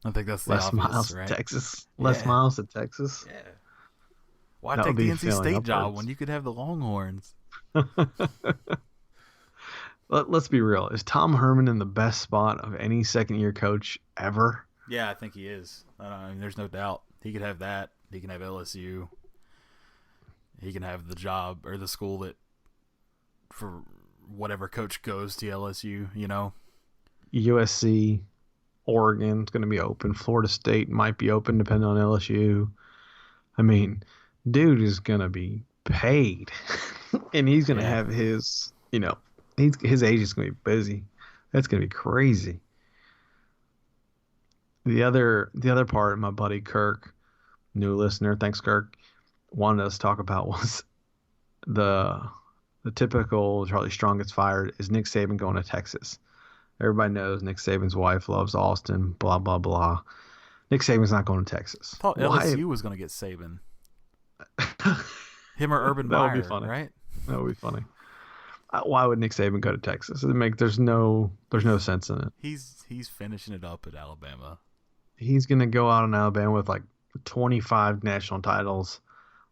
I think that's the less obvious, miles right? to Texas. Less miles to Texas. Yeah. Why take the NC State job when you could have the Longhorns? Let's be real. Is Tom Herman in the best spot of any second-year coach ever? Yeah, I think he is. I mean, there's no doubt. He could have that. He can have LSU. He can have the job or the school that, for whatever coach goes to LSU, USC, Oregon's going to be open. Florida State might be open depending on LSU. I mean, dude is going to be paid. And he's going to have his, his agent's going to be busy. That's going to be crazy. The other part, my buddy Kirk, new listener, thanks Kirk, wanted us to talk about was the typical Charlie Strong gets fired is Nick Saban going to Texas. Everybody knows Nick Saban's wife loves Austin. Blah blah blah. Nick Saban's not going to Texas. I thought Why? LSU was going to get Saban. Him or Urban That would be Meyer, funny. right? That would be funny. Why would Nick Saban go to Texas? There's no sense in it. He's finishing it up at Alabama. He's gonna go out in Alabama with like 25 national titles.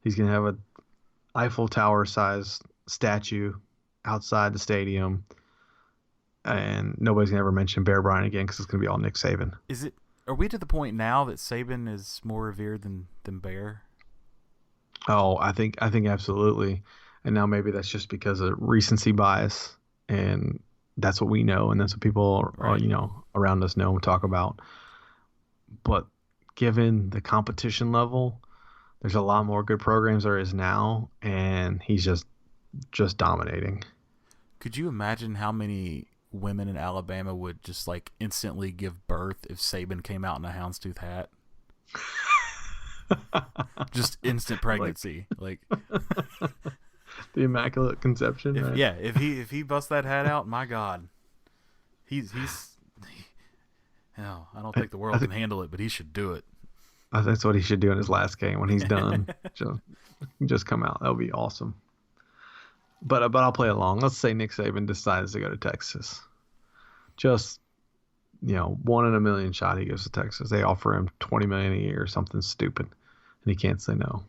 He's gonna have a Eiffel Tower sized statue outside the stadium, and nobody's gonna ever mention Bear Bryant again because it's gonna be all Nick Saban. Are we to the point now that Saban is more revered than Bear? Oh, I think absolutely. And now maybe that's just because of recency bias, and that's what we know, and that's what people Right. Around us know and talk about. But given the competition level, there's a lot more good programs there is now, and he's just dominating. Could you imagine how many women in Alabama would just like instantly give birth if Saban came out in a houndstooth hat? Just instant pregnancy, like the Immaculate Conception. Right? Yeah, if he busts that hat out, my God, he's. Hell, I don't think the world can handle it, but he should do it. That's what he should do in his last game when he's done. just come out. That would be awesome. But I'll play along. Let's say Nick Saban decides to go to Texas. Just 1 in a million shot he goes to Texas. They offer him $20 million a year or something stupid, and he can't say no.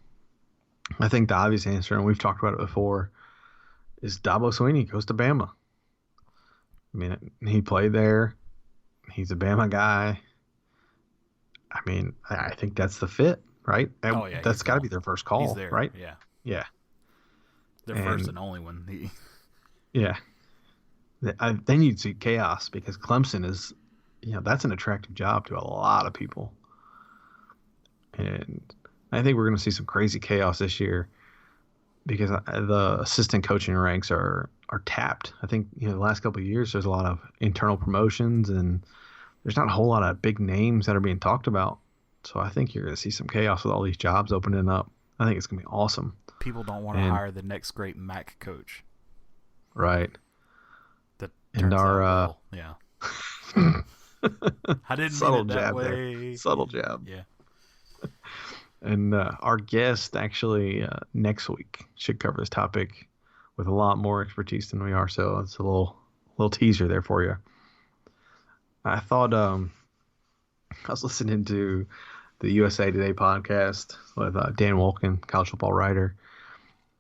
I think the obvious answer, and we've talked about it before, is Dabo Swinney goes to Bama. I mean, he played there. He's a Bama guy. I mean, I think that's the fit, right? Oh, yeah, that's got to be their first call, he's there, right? Yeah. Their first and only one. Yeah. Then you'd see chaos because Clemson is, that's an attractive job to a lot of people. And I think we're going to see some crazy chaos this year because the assistant coaching ranks are tapped. I think, the last couple of years, there's a lot of internal promotions and there's not a whole lot of big names that are being talked about. So I think you're going to see some chaos with all these jobs opening up. I think it's going to be awesome. People don't want to hire the next great MAC coach. Right. That and our, well. Yeah. I didn't subtle mean it that jab way. there. Subtle jab. Yeah. And our guest actually next week should cover this topic with a lot more expertise than we are. So it's a little teaser there for you. I thought I was listening to the USA Today podcast with Dan Wolken, college football writer,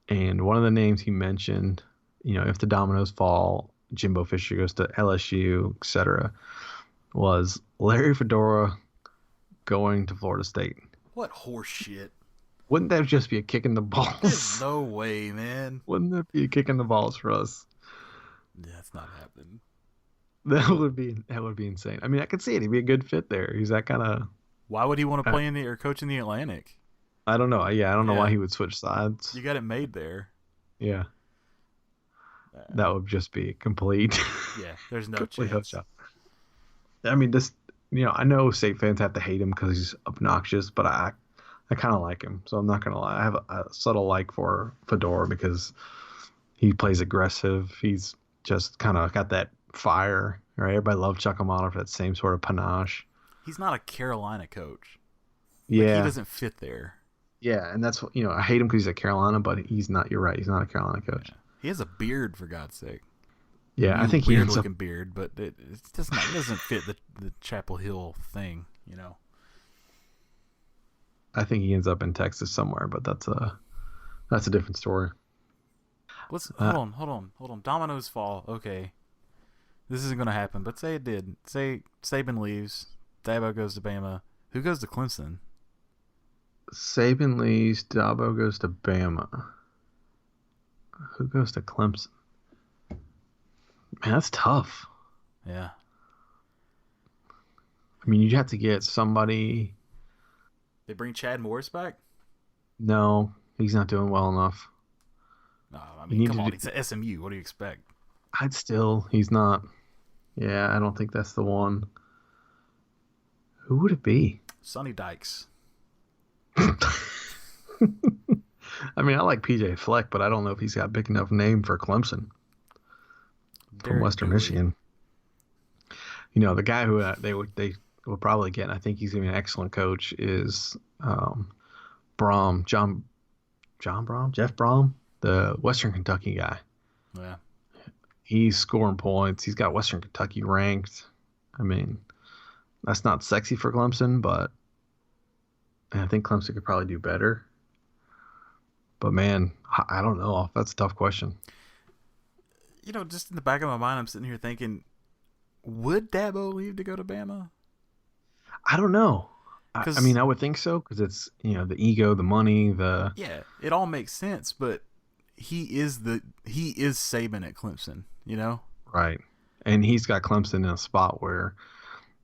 and one of the names he mentioned, if the dominoes fall, Jimbo Fisher goes to LSU, etc., was Larry Fedora going to Florida State. What horse shit? Wouldn't that just be a kick in the balls? There's no way, man. Wouldn't that be a kick in the balls for us? Yeah, it's not happening. That would be insane. I mean, I could see it. He'd be a good fit there. He's that kind of. Why would he want to play or coach in the Atlantic? I don't know. Yeah, I don't know why he would switch sides. You got it made there. Yeah. That would just be complete. Yeah, there's no chance. I mean, this. I know State fans have to hate him because he's obnoxious, but I kind of like him, so I'm not gonna lie. I have a subtle like for Fedora because he plays aggressive. He's just kind of got that fire, right? Everybody loved Chuck Amano for that same sort of panache. He's not a Carolina coach. Yeah, he doesn't fit there. Yeah, and that's what I hate him because he's at Carolina, but he's not. You're right. He's not a Carolina coach. Yeah. He has a beard, for God's sake. Yeah, I think he weird looking beard, but it doesn't fit the Chapel Hill thing, I think he ends up in Texas somewhere, but that's a different story. Hold on. Dominoes fall. Okay, this isn't gonna happen. But say it did. Say Saban leaves. Dabo goes to Bama. Who goes to Clemson? Saban leaves. Dabo goes to Bama. Who goes to Clemson? Man, that's tough. Yeah. I mean, you'd have to get somebody. They bring Chad Morris back? No, he's not doing well enough. No, I mean, come on. He's at SMU. What do you expect? He's not. Yeah, I don't think that's the one. Who would it be? Sonny Dykes. I mean, I like PJ Fleck, but I don't know if he's got a big enough name for Clemson. From Western Michigan. the guy who they will probably get, and I think he's going to be an excellent coach, is Brom, John Brom, Jeff Brom, the Western Kentucky guy. Yeah. He's scoring points. He's got Western Kentucky ranked. I mean, that's not sexy for Clemson, but I think Clemson could probably do better. But man, I don't know. That's a tough question. Just in the back of my mind, I'm sitting here thinking, would Dabo leave to go to Bama? I don't know. I mean, I would think so because it's the ego, the money, yeah, it all makes sense. But he is Saban at Clemson, right, and he's got Clemson in a spot where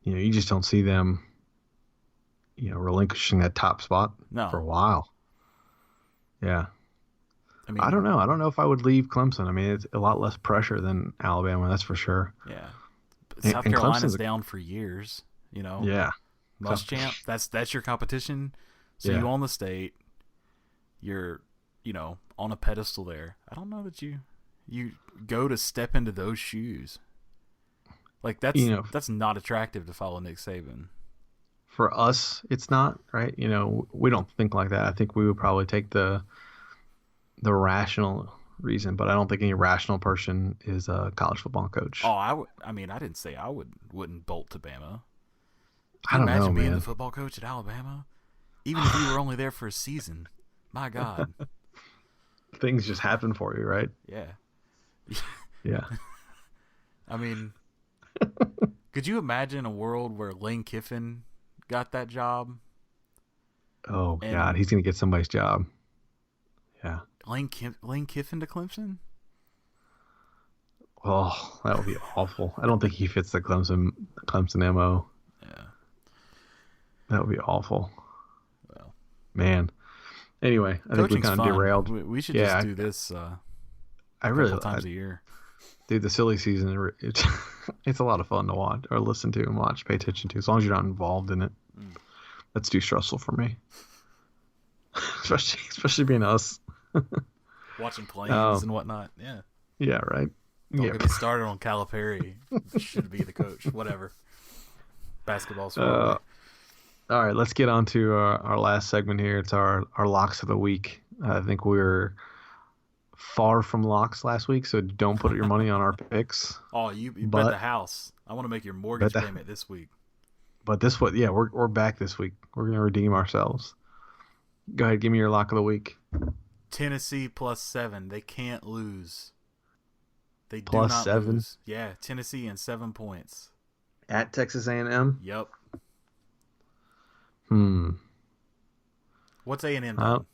you just don't see them relinquishing that top spot for a while. Yeah. I mean, I don't know. I don't know if I would leave Clemson. I mean, it's a lot less pressure than Alabama, that's for sure. Yeah. But South Carolina's down for years, Yeah. Muschamp, that's your competition. So you own the state. You're, on a pedestal there. I don't know that you go to step into those shoes. Like that's not attractive to follow Nick Saban. For us, it's not, right? We don't think like that. I think we would probably take the rational reason, but I don't think any rational person is a college football coach. Oh, I didn't say I wouldn't bolt to Bama. I don't know, man. Imagine being the football coach at Alabama, even if you were only there for a season. My God, things just happen for you, right? Yeah. Yeah. I mean, could you imagine a world where Lane Kiffin got that job? Oh God, he's gonna get somebody's job. Yeah. Lane Kiffin to Clemson? Oh, that would be awful. I don't think he fits the Clemson MO. Yeah. That would be awful. Well, man. Anyway, I think we kind of derailed. We should just do this a couple times a year. Dude, the silly season, it's a lot of fun to watch or listen to and watch, pay attention to, as long as you're not involved in it. That's too stressful for me. especially being us. Watching planes and whatnot. Yeah. Yeah, right. Don't get me started on Calipari. Should be the coach. Whatever. Basketball's far. All right, let's get on to our last segment here. It's our locks of the week. I think we're far from locks last week, so don't put your money on our picks. Oh, you bet the house. I want to make your mortgage payment this week. But we're back this week. We're going to redeem ourselves. Go ahead, give me your lock of the week. Tennessee +7. They can't lose. They do plus not 7. Lose. Yeah, Tennessee and 7 points. At Texas A&M? Yep. What's A&M done?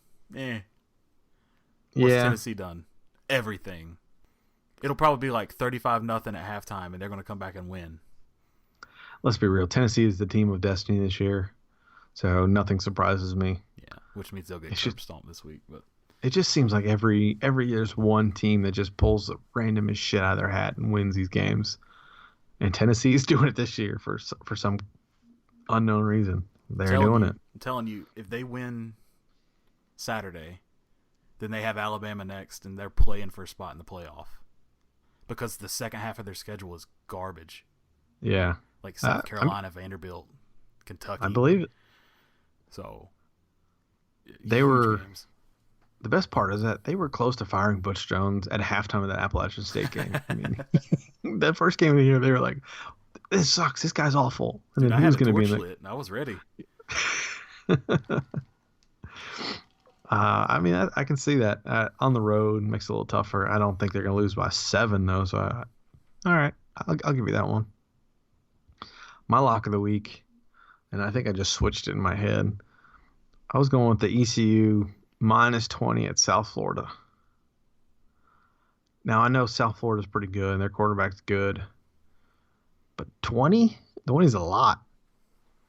What's Tennessee done? Everything. It'll probably be like 35-0 at halftime, and they're going to come back and win. Let's be real. Tennessee is the team of destiny this year, so nothing surprises me. Yeah, which means they'll get curb stomped this week. But it just seems like every year's one team that just pulls the randomest shit out of their hat and wins these games. And Tennessee's doing it this year for some unknown reason. They're doing it. I'm telling you, if they win Saturday, then they have Alabama next, and they're playing for a spot in the playoff. Because the second half of their schedule is garbage. Yeah. Like South Carolina, Vanderbilt, Kentucky. I believe it. So, they were games. The best part is that they were close to firing Butch Jones at halftime of that Appalachian State game. I mean, that first game of the year, they were like, "This sucks. This guy's awful." And dude, then who's going to be in lit, and I was ready. I mean, I can see that on the road makes it a little tougher. I don't think they're going to lose by 7 though. So, all right, I'll give you that one. My lock of the week, and I think I just switched it in my head. I was going with the ECU -20 at South Florida. Now, I know South Florida's pretty good, and their quarterback's good. But 20? 20 is a lot.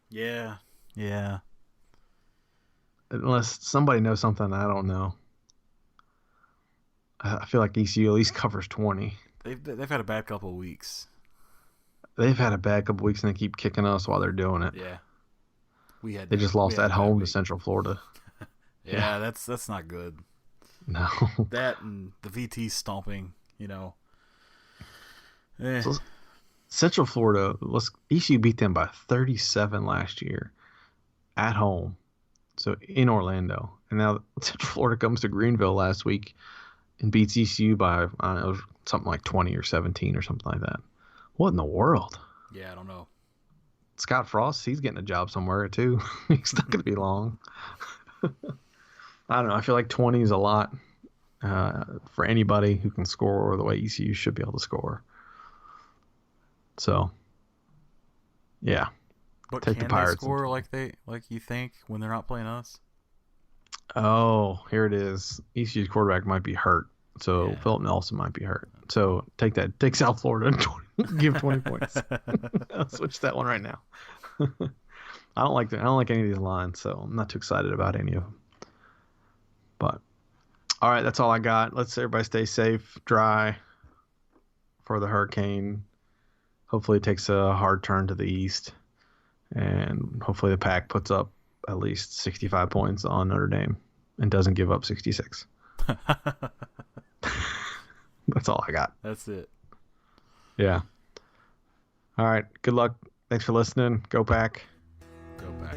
Yeah. Unless somebody knows something I don't know. I feel like ECU at least covers 20. They've had a bad couple of weeks. They've had a bad couple of weeks, and they keep kicking us while they're doing it. Yeah. They just lost at home to Central Florida. Yeah, that's not good. No. That and the VT stomping, So Central Florida, ECU beat them by 37 last year at home. So in Orlando. And now Central Florida comes to Greenville last week and beats ECU by something like 20 or 17 or something like that. What in the world? Yeah, I don't know. Scott Frost, he's getting a job somewhere too. He's not going to be long. I don't know. I feel like 20 is a lot for anybody who can score the way ECU should be able to score. So, yeah. But take the Pirates. They score like you think when they're not playing us? Oh, here it is. ECU's quarterback might be hurt, so Philip Nelson might be hurt. So take that. Take South Florida and give 20 points. I'll switch that one right now. I don't like any of these lines, so I'm not too excited about any of them. But all right, that's all I got. Let's everybody stay safe, dry for the hurricane. Hopefully it takes a hard turn to the east, and hopefully the Pack puts up at least 65 points on Notre Dame and doesn't give up 66. That's all I got. That's it. Yeah. All right. Good luck. Thanks for listening. Go Pack. Go Pack.